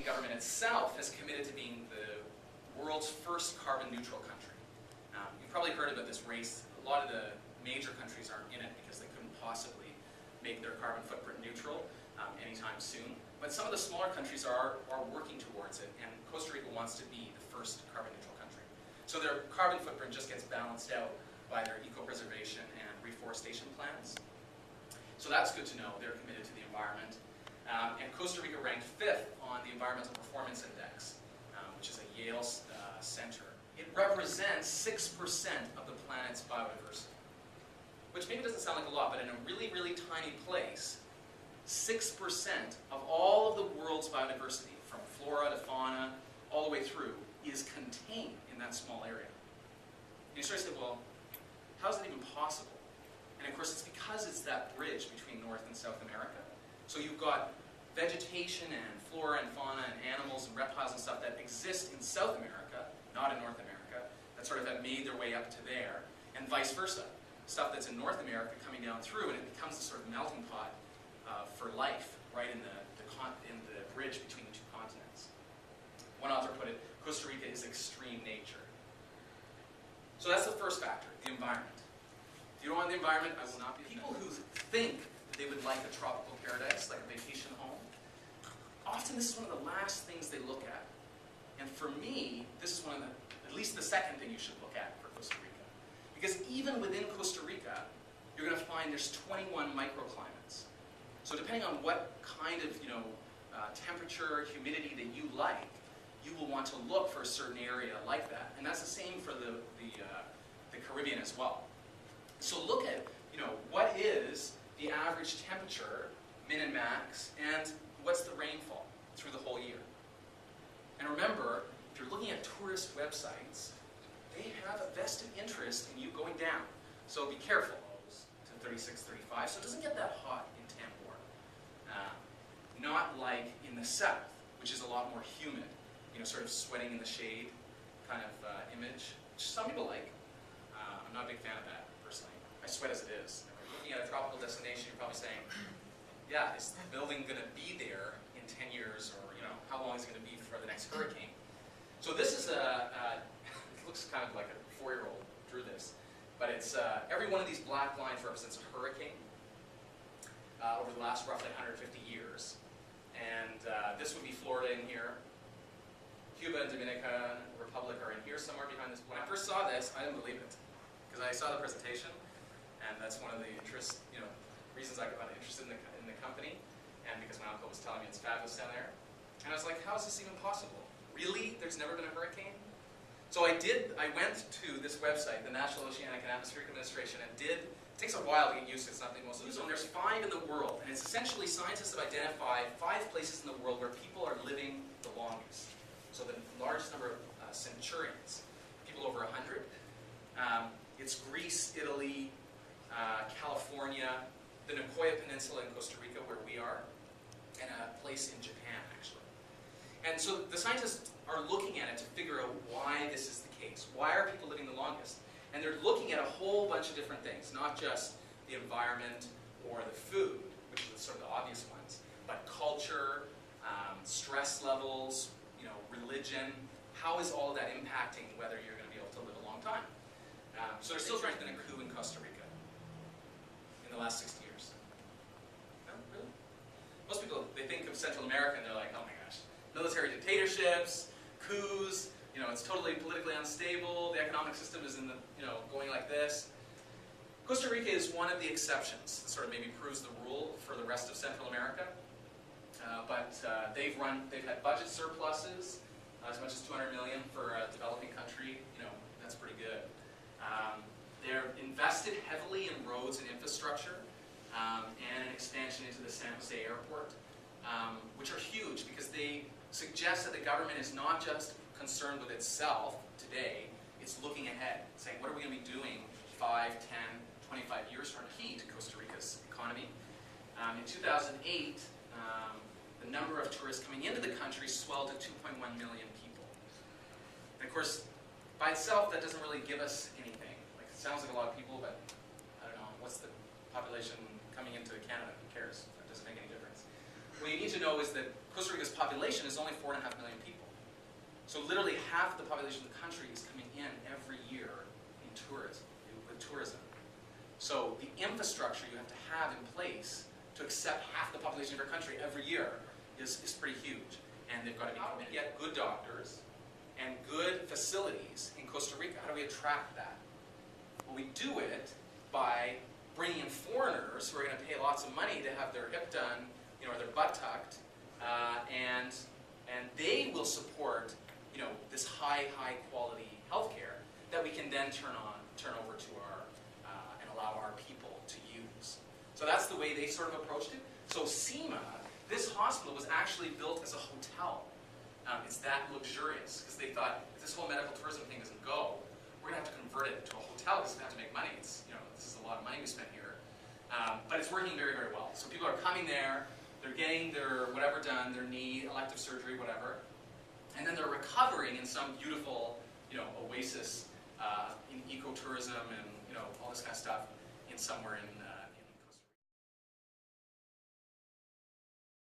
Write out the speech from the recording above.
The government itself has committed to being the world's first carbon neutral country. You've probably heard about this race. A lot of the major countries aren't in it because they couldn't possibly make their carbon footprint neutral anytime soon. But some of the smaller countries are working towards it, and Costa Rica wants to be the first carbon neutral country. So their carbon footprint just gets balanced out by their eco-preservation and reforestation plans. So that's good to know. They're committed to the environment. And Costa Rica ranked 5th on the Environmental Performance Index, which is a Yale center. It represents 6% of the planet's biodiversity, which maybe doesn't sound like a lot, but in a really, really tiny place, 6% of all of the world's biodiversity, from flora to fauna, all the way through, is contained in that small area. And you start to say, well, how is that even possible? And of course, it's because it's that bridge between North and South America. So you've got vegetation and flora and fauna and animals and reptiles and stuff that exist in South America, not in North America, that sort of have made their way up to there, and vice versa. Stuff that's in North America coming down through, and it becomes a sort of melting pot for life right in the bridge between the two continents. One author put it, Costa Rica is extreme nature. So that's the first factor, the environment. If you don't want the environment, I will not be. People who think that they would like a tropical paradise, like a vacation home, often this is one of the last things they look at. And for me, this is one of the, at least the second thing you should look at for Costa Rica. Because even within Costa Rica, you're going to find there's 21 microclimates. So depending on what kind of temperature, humidity that you like, you will want to look for a certain area like that. And that's the same for the Caribbean as well. So look at what is the average temperature, min and max, and what's the rainfall through the whole year. And remember, if you're looking at tourist websites, they have a vested interest in you going down. So be careful. To 36, 35, so it doesn't get that hot in Tambor. Not like in the south, which is a lot more humid, sort of sweating in the shade kind of image, which some people like. I'm not a big fan of that, personally. I sweat as it is. If you're looking at a tropical destination, you're probably saying, yeah, is the building going to be there in 10 years, or how long is it going to be for the next hurricane? So this is it looks kind of like a 4-year-old drew this, but it's every one of these black lines represents a hurricane over the last roughly 150 years. And this would be Florida in here. Cuba and Dominican Republic are in here somewhere behind this. When I first saw this, I didn't believe it, because I saw the presentation, and that's one of the reasons I got interested in the company, and because my uncle was telling me it's fabulous down there. And I was like, how is this even possible? Really? There's never been a hurricane? So I went to this website, the National Oceanic and Atmospheric Administration, and it takes a while to get used to. It's not the most useful. There's 5 in the world, and it's essentially scientists have identified 5 places in the world where people are living the longest. So the largest number of centurions, people over 100. It's Greece, Italy, California, the Nicoya Peninsula in Costa Rica, where we are, and a place in Japan, actually. And so the scientists are looking at it to figure out why this is the case. Why are people living the longest? And they're looking at a whole bunch of different things, not just the environment or the food, which are sort of the obvious ones, but culture, stress levels, religion. How is all of that impacting whether you're going to be able to live a long time? So there's still trying to been a coup in Costa Rica in the last 60 years. No, really? Most people, they think of Central America and they're like, oh my gosh, military dictatorships, coups, it's totally politically unstable, the economic system is in the, going like this. Costa Rica is one of the exceptions that sort of maybe proves the rule for the rest of Central America. But they've had budget surpluses, as much as $200 million for a developing country. That's pretty good. They're invested heavily in roads and infrastructure, and an expansion into the San Jose airport, which are huge because they suggest that the government is not just concerned with itself today, it's looking ahead, saying what are we going to be doing 5, 10, 25 years from key to Costa Rica's economy. In 2008, the number of tourists coming into the country swelled to 2.1 million people. And of course, by itself, that doesn't really give us anything. Like, it sounds like a lot of people, but I don't know, what's the population coming into Canada? Who cares? It doesn't make any difference. When you need to know is that Costa Rica's population is only 4.5 million people. So literally half the population of the country is coming in every year in tourism, with tourism. So the infrastructure you have to have in place to accept half the population of your country every year is pretty huge. And they've got to be able to get good doctors and good facilities in Costa Rica. How do we attract that? Well, we do it by bringing in foreigners who are going to pay lots of money to have their hip done, you know, or their butt tucked, and they will support, you know, this high quality healthcare that we can then turn over to our and allow our people to use. So that's the way they sort of approached it. So SEMA, this hospital was actually built as a hotel. It's that luxurious because they thought if this whole medical tourism thing doesn't go, we're going to have to convert it to a hotel because we have to make money. It's, you know, this is a lot of money we spent here. But it's working very, very well. So people are coming there, they're getting their whatever done, their knee, elective surgery, whatever, and then they're recovering in some beautiful, you know, oasis in ecotourism and, you know, all this kind of stuff in somewhere in